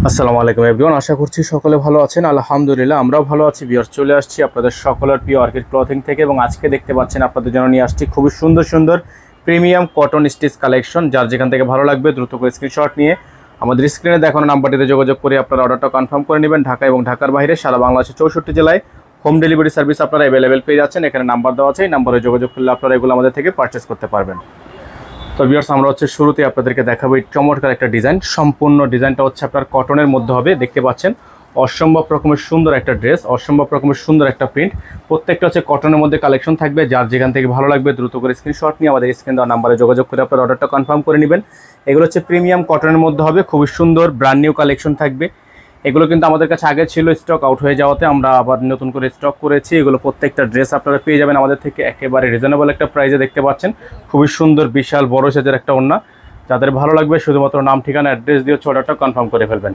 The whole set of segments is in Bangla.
আসসালামু আলাইকুম এভরিওয়ান, আশা করছি সকলে ভালো আছেন। আলহামদুলিল্লাহ আমরাও ভালো আছি। ভিউয়ার্স, চলে আসছি আপনাদের সকলের প্রিয় অর্কিড ক্লথিং থেকে এবং আজকে দেখতে পাচ্ছেন আপনাদের জন্য নিয়ে আসছি খুবই সুন্দর সুন্দর প্রিমিয়াম কটন স্টিচ কালেকশন। যার যেখান থেকে ভালো লাগবে দ্রুত করে স্ক্রিনশট নিয়ে আমাদের স্ক্রিনে দেখানো নাম্বারটিতে যোগাযোগ করে আপনারা অর্ডারটা কনফার্ম করে নেবেন। ঢাকা এবং ঢাকার বাইরে সারা বাংলাদেশের 64 জেলায় হোম ডেলিভারি সার্ভিস আপনারা অ্যাভেলেবেল পেয়ে যাচ্ছেন। এখানে নাম্বার দেওয়া আছে, এই নাম্বারে যোগাযোগ করলে আপনারা এগুলো আমাদের থেকে পারচেস করতে পারবেন। তো ভিউয়ার্স, আমরা শুরুতে আপনাদেরকে দেখাবো এই চমৎকার একটা ডিজাইন। সম্পূর্ণ ডিজাইনটা আপনার কটনের মধ্যে হবে। দেখতে পাচ্ছেন অসম্ভব রকমের সুন্দর একটা ড্রেস, অসম্ভব রকমের সুন্দর একটা প্রিন্ট। প্রত্যেকটা কটনের মধ্যে কালেকশন থাকবে। যার যেখান থেকে ভালো লাগবে দ্রুত করে স্ক্রিনশট নিয়ে আমাদের স্ক্রিন দেওয়া নাম্বারে যোগাযোগ করে আপনার অর্ডারটা কনফার্ম করে নেবেন। এগুলো প্রিমিয়াম কটনের মধ্যে হবে, খুবই সুন্দর ব্র্যান্ড নিউ কালেকশন থাকবে। এগুলো কিন্তু আমাদের কাছে আগে ছিল, স্টক আউট হয়ে যাওয়াতে আমরা আবার নতুন করে স্টক করেছি। এগুলো প্রত্যেকটা ড্রেস আপনারা পেয়ে যাবেন আমাদের থেকে একেবারে রিজনেবল একটা প্রাইসে। দেখতে পাচ্ছেন খুবই সুন্দর বিশাল বড় সাইজের একটা ওড়না। যাদের ভালো লাগবে শুধুমাত্র নাম ঠিকানা অ্যাড্রেস দিয়ে অর্ডারটা কনফার্ম করে ফেলবেন।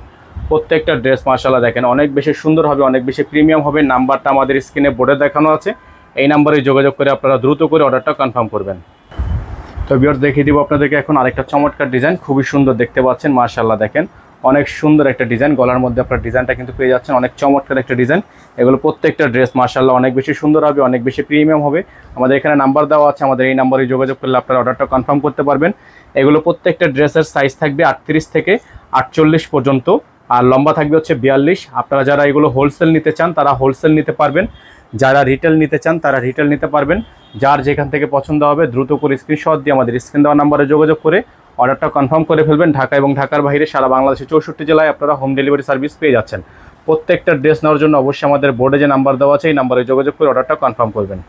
প্রত্যেকটা ড্রেস মাশাআল্লাহ দেখেন অনেক বেশি সুন্দর হবে, অনেক বেশি প্রিমিয়াম হবে। নাম্বারটা আমাদের স্ক্রিনে বোর্ডে দেখানো আছে, এই নাম্বারে যোগাযোগ করে আপনারা দ্রুত করে অর্ডারটা কনফার্ম করবেন। তো ভিউয়ার্স, দেখিয়ে দিব আপনাদেরকে এখন আরেকটা চমৎকার ডিজাইন, খুবই সুন্দর দেখতে পাচ্ছেন মাশাআল্লাহ দেখেন অনেক সুন্দর একটা ডিজাইন। গলার মধ্যে আপনার ডিজাইনটা কিন্তু পেয়ে যাচ্ছেন, অনেক চমৎকার একটা ডিজাইন। এগুলো প্রত্যেকটা ড্রেস মাশাআল্লাহ অনেক বেশি সুন্দর হবে, অনেক বেশি প্রিমিয়াম হবে। আমাদের এখানে নাম্বার দেওয়া আছে, আমাদের এই নাম্বারে যোগাযোগ করলে আপনারা অর্ডারটা কনফার্ম করতে পারবেন। এগুলো প্রত্যেকটা ড্রেসের সাইজ থাকবে 38 থেকে 48 পর্যন্ত, আর লম্বা থাকবে 42। আপনারা যারা এগুলো হোলসেল নিতে চান তারা হোলসেল নিতে পারবেন, যারা রিটেল নিতে চান তারা রিটেল নিতে পারবেন। যার যেখান থেকে পছন্দ হবে দ্রুত করে স্ক্রিনশট দিয়ে আমাদের স্ক্রিন দেওয়া নাম্বারে যোগাযোগ করে অর্ডারটা কনফার্ম করে ফেলবেন। ঢাকা এবং ঢাকার বাইরে সারা বাংলাদেশের 64 জেলায় আপনারা হোম ডেলিভারি সার্ভিস পেয়ে যাচ্ছেন। প্রত্যেকটা ড্রেস নেওয়ার জন্য অবশ্যই আমাদের বোর্ডে যে নাম্বার দেওয়া আছে এই নাম্বারে যোগাযোগ করে অর্ডারটা কনফার্ম করবেন।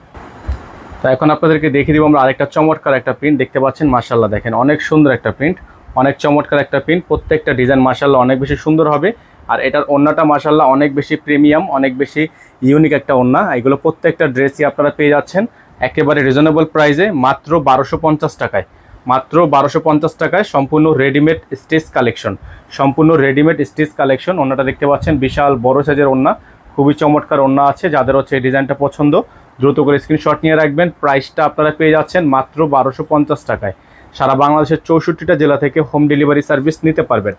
তো এখন আপনাদেরকে দেখিয়ে দিব আমরা আরেকটা চমৎকার একটা প্রিন্ট। দেখতে পাচ্ছেন মাশাআল্লাহ দেখেন অনেক সুন্দর একটা প্রিন্ট, অনেক চমৎকার একটা প্রিন্ট। প্রত্যেকটা ডিজাইন মাশাআল্লাহ অনেক বেশি সুন্দর হবে। আর এটার ওড়নাটা মাশাআল্লাহ অনেক বেশি প্রিমিয়াম, অনেক বেশি ইউনিক একটা ওড়না। এগুলো প্রত্যেকটা ড্রেসই আপনারা পেয়ে যাচ্ছেন একেবারে রিজনেবল প্রাইসে, মাত্র 1250 টাকায়। মাত্র 1250 টাকায় সম্পূর্ণ রেডিমেড স্টিচ কালেকশন, সম্পূর্ণ রেডিমেড স্টিচ কালেকশন। ওড়নাটা দেখতে পাচ্ছেন বিশাল বড় সাইজের ওড়না, খুবই চমৎকার ওড়না আছে। যাদের এই ডিজাইনটা পছন্দ দ্রুত করে স্ক্রিনশট নিয়ে রাখবেন। প্রাইসটা আপনারা পেয়ে যাচ্ছেন মাত্র 1250 টাকায়। সারা বাংলাদেশের 64টা জেলা থেকে হোম ডেলিভারি সার্ভিস নিতে পারবেন।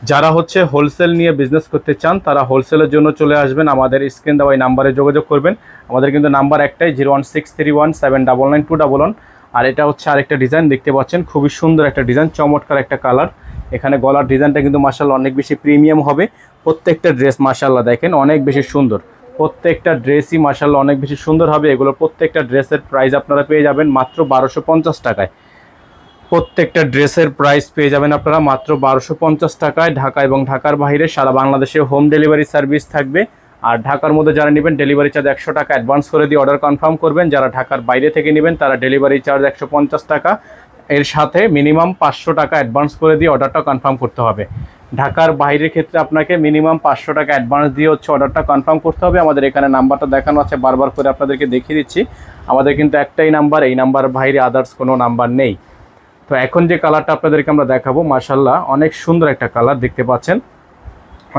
যারা হোলসেল নিয়ে বিজনেস করতে চান তারা হোলসেলের জন্য চলে আসবেন, আমাদের স্ক্রিন দেওয়া এই নাম্বারে যোগাযোগ করবেন। আমাদের কিন্তু নাম্বার একটাই 01631792211। আর এটা আরেকটা ডিজাইন দেখতে পাচ্ছেন, খুবই সুন্দর একটা ডিজাইন, চমৎকার একটা কালার। এখানে গলার ডিজাইনটা কিন্তু মাশাআল্লাহ অনেক বেশি প্রিমিয়াম হবে। প্রত্যেকটা ড্রেস মাশাআল্লাহ দেখেন অনেক বেশি সুন্দর, প্রত্যেকটা ড্রেসই মাশাআল্লাহ অনেক বেশি সুন্দর হবে। এগুলো প্রত্যেকটা ড্রেসের প্রাইস আপনারা পেয়ে যাবেন মাত্র 1250 টাকায়। প্রত্যেকটা ড্রেসের প্রাইস পেয়ে যাবেন আপনারা মাত্র 1250 টাকায়। ঢাকা এবং ঢাকার বাইরে সারা বাংলাদেশে হোম ডেলিভারি সার্ভিস থাকবে। আর ঢাকার মধ্যে যারা নেবেন ডেলিভারি চার্জ 100 টাকা অ্যাডভান্স করে দিয়ে অর্ডার কনফার্ম করবেন। যারা ঢাকার বাইরে থেকে নেবেন তারা ডেলিভারি চার্জ 150 টাকা, এর সাথে মিনিমাম 500 টাকা অ্যাডভান্স করে দিয়ে অর্ডারটা কনফার্ম করতে হবে। ঢাকার বাইরের ক্ষেত্রে আপনাকে মিনিমাম 500 টাকা অ্যাডভান্স দিয়ে অর্ডারটা কনফার্ম করতে হবে। আমাদের এখানে নাম্বারটা দেখানো আছে, বারবার করে আপনাদেরকে দেখিয়ে দিচ্ছি। আমাদের কিন্তু একটাই নাম্বার, এই নাম্বার বাইরে আদার্স কোনো নাম্বার নেই। তো এখন যে কালারটা আপনাদেরকে আমরা দেখাবো মাশাআল্লাহ অনেক সুন্দর একটা কালার দেখতে পাচ্ছেন,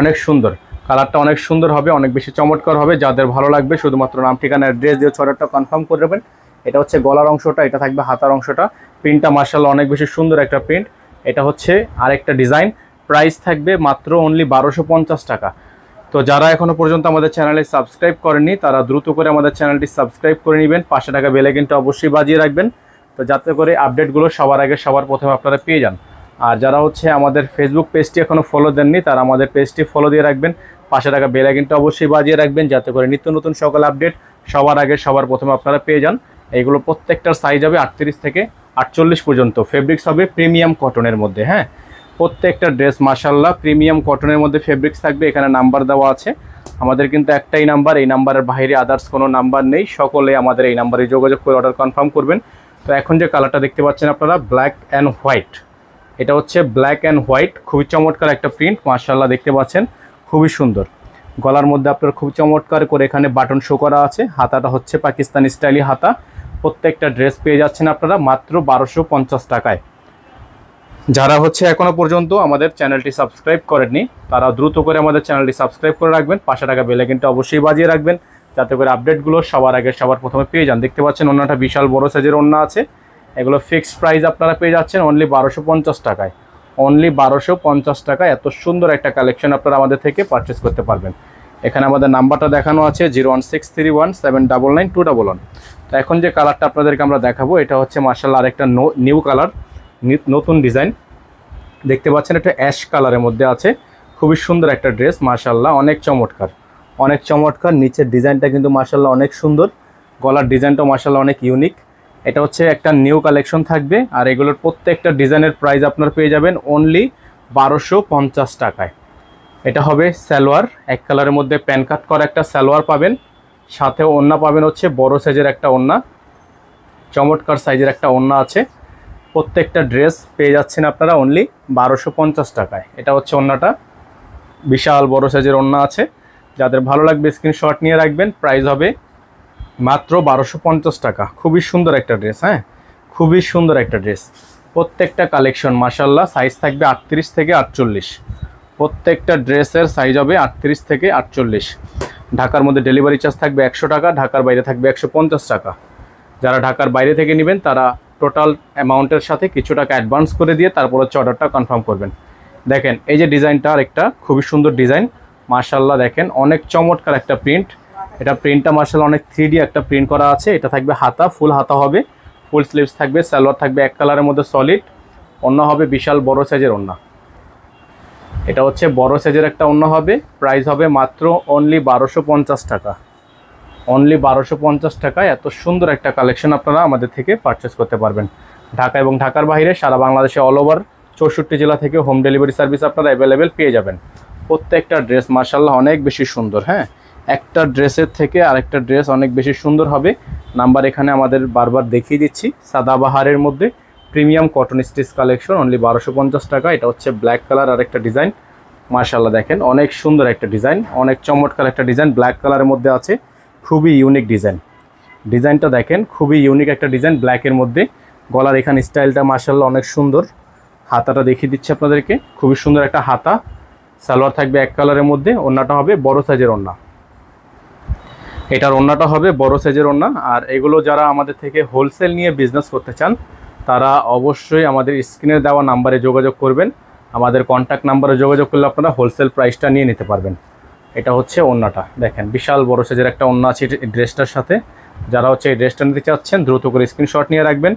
অনেক সুন্দর কালারটা, অনেক সুন্দর হবে, অনেক বেশি চমৎকার হবে। যাদের ভালো লাগবে শুধুমাত্র নাম ঠিকানা অ্যাড্রেস দিয়ে অর্ডারটা কনফার্ম করে দেবেন। এটা গলার অংশটা, এটা থাকবে হাতার অংশটা। প্রিন্টটা মাশাআল্লাহ অনেক বেশি সুন্দর একটা প্রিন্ট। এটা আরেকটা ডিজাইন, প্রাইস থাকবে মাত্র অনলি 1250 টাকা। তো যারা এখনো পর্যন্ত আমাদের চ্যানেলে সাবস্ক্রাইব করেননি তারা দ্রুত করে আমাদের চ্যানেলটি সাবস্ক্রাইব করে নেবেন, পাশে টাকা বেল আইকনটা অবশ্যই বাজিয়ে রাখবেন, তো যাতে করে আপডেটগুলো সবার আগে সবার প্রথমে আপনারা পেয়ে যান। আর যারা আমাদের ফেসবুক পেজটি এখনও ফলো দেননি তারা আমাদের পেজটি ফলো দিয়ে রাখবেন, পাশে টাকা বেল আইকনটা অবশ্যই বাজিয়ে রাখবেন, যাতে করে নিত্য নতুন সকল আপডেট সবার আগে সবার প্রথমে আপনারা পেয়ে যান। এইগুলো প্রত্যেকটার সাইজ হবে 38 থেকে 48 পর্যন্ত। ফেব্রিক্স হবে প্রিমিয়াম কটনের মধ্যে। হ্যাঁ, প্রত্যেকটা ড্রেস মাশাআল্লাহ প্রিমিয়াম কটনের মধ্যে ফেব্রিক্স থাকবে। এখানে নাম্বার দেওয়া আছে, আমাদের কিন্তু একটাই নাম্বার, এই নাম্বারের বাইরে আদার্স কোনো নাম্বার নেই। সকলে আমাদের এই নাম্বারে যোগাযোগ করে অর্ডার কনফার্ম করবেন। তো এখন যে কালারটা দেখতে পাচ্ছেন আপনারা ব্ল্যাক অ্যান্ড হোয়াইট, এটা ব্ল্যাক অ্যান্ড হোয়াইট, খুবই চমৎকার একটা প্রিন্ট মাশাআল্লাহ দেখতে পাচ্ছেন, খুবই সুন্দর। গলার মধ্যে আপনার খুব চমৎকার করে এখানে বাটন শো করা আছে। হাতাটা পাকিস্তানি স্টাইলি হাতা। প্রত্যেকটা ড্রেস পেয়ে যাচ্ছেন আপনারা মাত্র 1250 টাকায়। যারা এখনো পর্যন্ত আমাদের চ্যানেলটি সাবস্ক্রাইব করেননি তারা দ্রুত করে আমাদের চ্যানেলটি সাবস্ক্রাইব করে রাখবেন, পাশে টাকা বেল আইকনটা অবশ্যই বাজিয়ে রাখবেন, যাতে করে আপডেটগুলো সবার আগে সবার প্রথমে পেয়ে যান। দেখতে পাচ্ছেন ওড়নাটা বিশাল বড় সাইজের ওড়না আছে। এগুলো ফিক্সড প্রাইস আপনারা পেয়ে যাচ্ছেন অনলি 1250 টাকায়। অনলি 1250 টাকা। এত সুন্দর একটা কালেকশন আপনারা আমাদের থেকে পারচেস করতে পারবেন। এখানে আমাদের নাম্বারটা দেখানো আছে 01631799211। তো এখন যে কালারটা আপনাদেরকে আমরা দেখাবো এটা হচ্ছে মাশাআল্লাহ আরেকটা নিউ কালার, নতুন ডিজাইন দেখতে পাচ্ছেন। এটা অ্যাশ কালারের মধ্যে আছে, খুবই সুন্দর একটা ড্রেস মাশাআল্লাহ, অনেক চমৎকার, অনেক চমৎকার। নিচের ডিজাইনটা কিন্তু মাশাআল্লাহ অনেক সুন্দর, গলার ডিজাইনটাও মাশাআল্লাহ অনেক ইউনিক। এটা হচ্ছে একটা নিউ কালেকশন থাকবে, আর এগুলোর প্রত্যেকটা ডিজাইনের প্রাইস আপনারা পেয়ে যাবেন অনলি 1250 টাকায়। এটা হবে সালোয়ার, এক কালারের মধ্যে প্যান কাট করা একটা সালোয়ার পাবেন, সাথে ওড়না পাবেন হচ্ছে বড় সাইজের একটা ওড়না, চমৎকার সাইজের একটা ওড়না আছে। প্রত্যেকটা ড্রেস পেয়ে যাচ্ছেন আপনারা অনলি 1250 টাকায়। এটা হচ্ছে ওড়নাটা, বিশাল বড় সাইজের ওড়না আছে। যাদের ভালো লাগবে স্ক্রিনশট নিয়ে রাখবেন। প্রাইস হবে মাত্র 1250 টাকা। খুবই সুন্দর একটা ড্রেস, হ্যাঁ খুবই সুন্দর একটা ড্রেস। প্রত্যেকটা কালেকশন মাশাআল্লাহ সাইজ থাকবে 38 থেকে 48, প্রত্যেকটা ড্রেসের সাইজ হবে 38 থেকে 48। ঢাকার মধ্যে ডেলিভারি চার্জ থাকবে 100 টাকা, ঢাকার বাইরে থাকবে 150 টাকা। যারা ঢাকার বাইরে থেকে নেবেন তারা টোটাল অ্যামাউন্টের সাথে কিছু টাকা অ্যাডভান্স করে দিয়ে তারপর হচ্ছে অর্ডারটা কনফার্ম করবেন। দেখেন এই যে ডিজাইনটা, আরেকটা খুবই সুন্দর ডিজাইন মাশাআল্লাহ, দেখেন অনেক চমৎকার একটা প্রিন্ট। এটা প্রিন্টটা মাশাআল্লাহ অনেক 3D একটা প্রিন্ট করা আছে। এটা থাকবে হাতা, ফুল হাতা হবে, ফুল স্লিভস থাকবে, সালোয়ার থাকবে এক কালারের মধ্যে সলিড, ওড়না হবে বিশাল বড় সাইজের ওড়না। এটা হচ্ছে বড় সাইজের একটা ওড়না হবে। প্রাইস হবে মাত্র অনলি 1250 টাকা, অনলি 1250 টাকায় এত সুন্দর একটা কালেকশন আপনারা আমাদের থেকে পারচেস করতে পারবেন। ঢাকা এবং ঢাকার বাইরে সারা বাংলাদেশে অল ওভার 64 জেলা থেকে হোম ডেলিভারি সার্ভিস আপনারা অ্যাভেলেবেল পেয়ে যাবেন। প্রত্যেকটা ড্রেস মাশাআল্লাহ অনেক বেশি সুন্দর, হ্যাঁ একটা ড্রেসের থেকে আরেকটা ড্রেস অনেক বেশি সুন্দর হবে। নাম্বার এখানে আমাদের বারবার দেখিয়ে দিচ্ছি। সাদাবাহারের মধ্যে premium cotton stitch collection only 1250 টাকা। এটা হচ্ছে ব্ল্যাক কালার আরেকটা ডিজাইন মাশাআল্লাহ, দেখেন অনেক সুন্দর একটা ডিজাইন, অনেক চমৎকার একটা ডিজাইন ব্ল্যাক কালারের মধ্যে আছে, খুবই ইউনিক ডিজাইন। ডিজাইনটা দেখেন খুবই ইউনিক একটা ডিজাইন ব্ল্যাকের মধ্যে। গলার এখানে স্টাইলটা মাশাআল্লাহ অনেক সুন্দর। হাতাটা দেখিয়ে দিচ্ছি আপনাদেরকে, খুবই সুন্দর একটা হাতা। সালোয়ার থাকবে এক কালারের মধ্যে, ওড়নাটা হবে বড় সাইজের ওড়না। এটার ওড়নাটা হবে বড় সাইজের ওড়না। আর এগুলো যারা আমাদের থেকে হোলসেল নিয়ে বিজনেস করতে চান তারা অবশ্যই আমাদের স্ক্রিনে দেওয়া নাম্বারে যোগাযোগ করবেন। আমাদের কন্ট্যাক্ট নাম্বারে যোগাযোগ করলে আপনারা হোলসেল প্রাইসটা নিয়ে নিতে পারবেন। এটা হচ্ছে ওড়নাটা, দেখেন বিশাল বড় সাইজের একটা ওড়না আছে এই ড্রেসটার সাথে। যারা হচ্ছে এই ড্রেসটা নিতে চাচ্ছেন দ্রুত করে স্ক্রিনশট নিয়ে রাখবেন।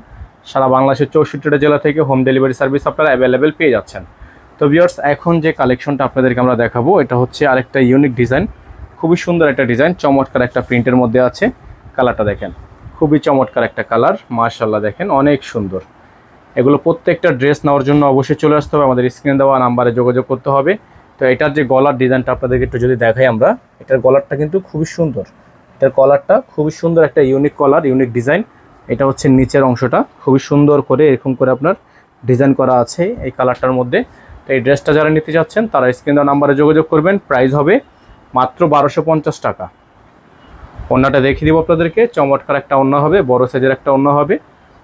সারা বাংলাদেশের 64টা জেলা থেকে হোম ডেলিভারি সার্ভিস আপনারা অ্যাভেলেবেল পেয়ে যাচ্ছেন। তো ভিউয়ার্স এখন যে কালেকশনটা আপনাদেরকে আমরা দেখাবো এটা হচ্ছে আরেকটা ইউনিক ডিজাইন, খুবই সুন্দর একটা ডিজাইন, চমৎকার একটা প্রিন্টের মধ্যে আছে। কালারটা দেখেন খুবই চমৎকার একটা কালার মাশাআল্লাহ, দেখেন অনেক সুন্দর। এগুলো প্রত্যেকটা ড্রেস নেওয়ার জন্য অবশ্যই চলে আসতে হবে, আমাদের স্ক্রিনে দেওয়া নাম্বারে যোগাযোগ করতে হবে। তো এটার যে গলার ডিজাইনটা আপনাদেরকে একটু যদি দেখাই আমরা, এটার গলারটা কিন্তু খুবই সুন্দর। এটার কলারটা খুবই সুন্দর একটা ইউনিক কলার, ইউনিক ডিজাইন। এটা হচ্ছে নিচের অংশটা খুবই সুন্দর করে এরকম করে আপনার ডিজাইন করা আছে এই কালারটার মধ্যে। তো এই ড্রেসটা যারা নিতে চাচ্ছেন তারা স্ক্রিনে দেওয়া নাম্বারে যোগাযোগ করবেন। প্রাইস হবে মাত্র 1250 টাকা। ওড়নাটা দেখিয়ে দিব আপনাদেরকে, চমৎকার একটা ওড়না হবে, বড় সাইজের একটা ওড়না হবে।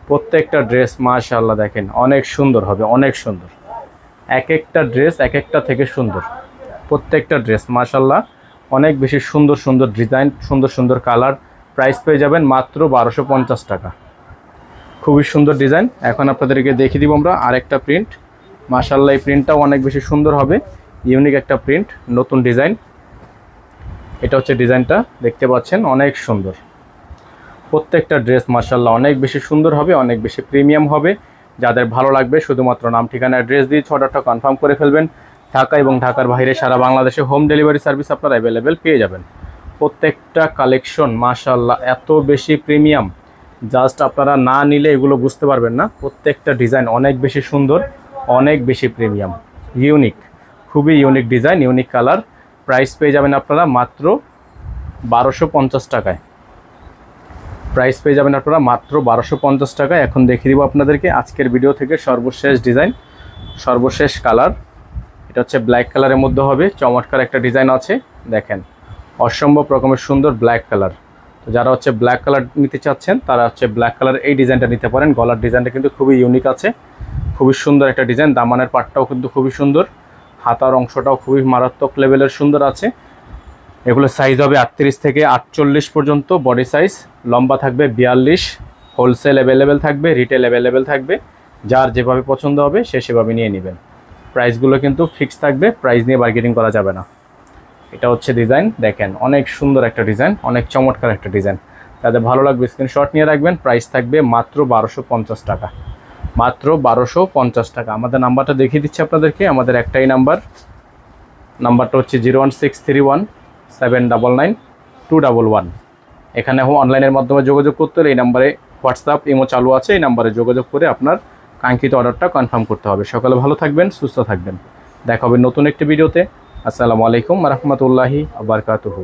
প্রত্যেকটা ড্রেস মাশাআল্লাহ দেখেন অনেক সুন্দর হবে, অনেক সুন্দর। এক একটা ড্রেস এক একটা থেকে সুন্দর, প্রত্যেকটা ড্রেস মাশাআল্লাহ অনেক বেশি সুন্দর সুন্দর ডিজাইন, সুন্দর সুন্দর কালার। প্রাইস পেয়ে যাবেন মাত্র 1250 টাকা। খুবই সুন্দর ডিজাইন। এখন আপনাদেরকে দেখিয়ে দিব আমরা আরেকটা প্রিন্ট মাশাআল্লাহ, এই প্রিন্টটাও অনেক বেশি সুন্দর হবে, ইউনিক একটা প্রিন্ট, নতুন ডিজাইন। এটা হচ্ছে ডিজাইনটা দেখতে পাচ্ছেন অনেক সুন্দর। প্রত্যেকটা ড্রেস মাশাআল্লাহ অনেক বেশি সুন্দর হবে, অনেক বেশি প্রিমিয়াম হবে। যাদের ভালো লাগবে শুধুমাত্র নাম ঠিকানা অ্যাড্রেস দিয়ে অর্ডারটা কনফার্ম করে ফেলবেন। ঢাকা এবং ঢাকার বাইরে সারা বাংলাদেশে হোম ডেলিভারি সার্ভিস আপনারা অ্যাভেলেবেল পেয়ে যাবেন। প্রত্যেকটা কালেকশন মাশাআল্লাহ এত বেশি প্রিমিয়াম, জাস্ট আপনারা না নিলে এগুলো বুঝতে পারবেন না। প্রত্যেকটা ডিজাইন অনেক বেশি সুন্দর, অনেক বেশি প্রিমিয়াম, ইউনিক, খুবই unique design, unique colour. Price পেয়ে যাবেন আপনারা মাত্র 1250 টাকায়। প্রাইস পেয়ে যাবেন আপনারা মাত্র 1250 টাকায়। এখন দেখিয়ে দিব আপনাদেরকে আজকের ভিডিও থেকে সর্বশেষ ডিজাইন, সর্বশেষ কালার। এটা হচ্ছে ব্ল্যাক কালারের মধ্যে হবে, চমৎকার একটা ডিজাইন আছে। দেখেন অসম্ভব রকমের সুন্দর ব্ল্যাক কালার। তো যারা হচ্ছে ব্ল্যাক কালার নিতে চাচ্ছেন তারা হচ্ছে ব্ল্যাক কালার এই ডিজাইনটা নিতে পারেন। গলার ডিজাইনটা কিন্তু খুবই ইউনিক আছে, খুবই সুন্দর একটা ডিজাইন। দামানের পাটটাও কিন্তু খুবই সুন্দর, হাতার অংশটাও খুবই মারাত্মক লেভেলের সুন্দর আছে। এগুলো সাইজ হবে 38 থেকে 48 পর্যন্ত বডি সাইজ, লম্বা থাকবে 42। হোলসেল অ্যাভেলেবেল থাকবে, রিটেল অ্যাভেলেবেল থাকবে। যার যেভাবে পছন্দ হবে সে সেভাবে নিয়ে নেবেন। প্রাইসগুলো কিন্তু ফিক্স থাকবে, প্রাইস নিয়ে বার্গেনিং করা যাবে না। এটা হচ্ছে ডিজাইন, দেখেন অনেক সুন্দর একটা ডিজাইন, অনেক চমৎকার একটা ডিজাইন। তাদের ভালো লাগবে স্ক্রিনশট নিয়ে রাখবেন। প্রাইস থাকবে মাত্র 1250 টাকা, মাত্র 1250 টাকা। আমাদের নাম্বারটা দেখিয়ে দিচ্ছি আপনাদেরকে, আমাদের একটাই নাম্বারটা হচ্ছে 01631799211। এখানে অনলাইনের মাধ্যমে যোগাযোগ করতে হলে এই নাম্বারে হোয়াটসঅ্যাপ ইমো চালু আছে, এই নাম্বারে যোগাযোগ করে আপনার কাঙ্ক্ষিত অর্ডারটা কনফার্ম করতে হবে। সকালে ভালো থাকবেন, সুস্থ থাকবেন। দেখা হবে নতুন একটি ভিডিওতে। আসসালামু আলাইকুম ওয়া রাহমাতুল্লাহি ওয়া বারাকাতুহু।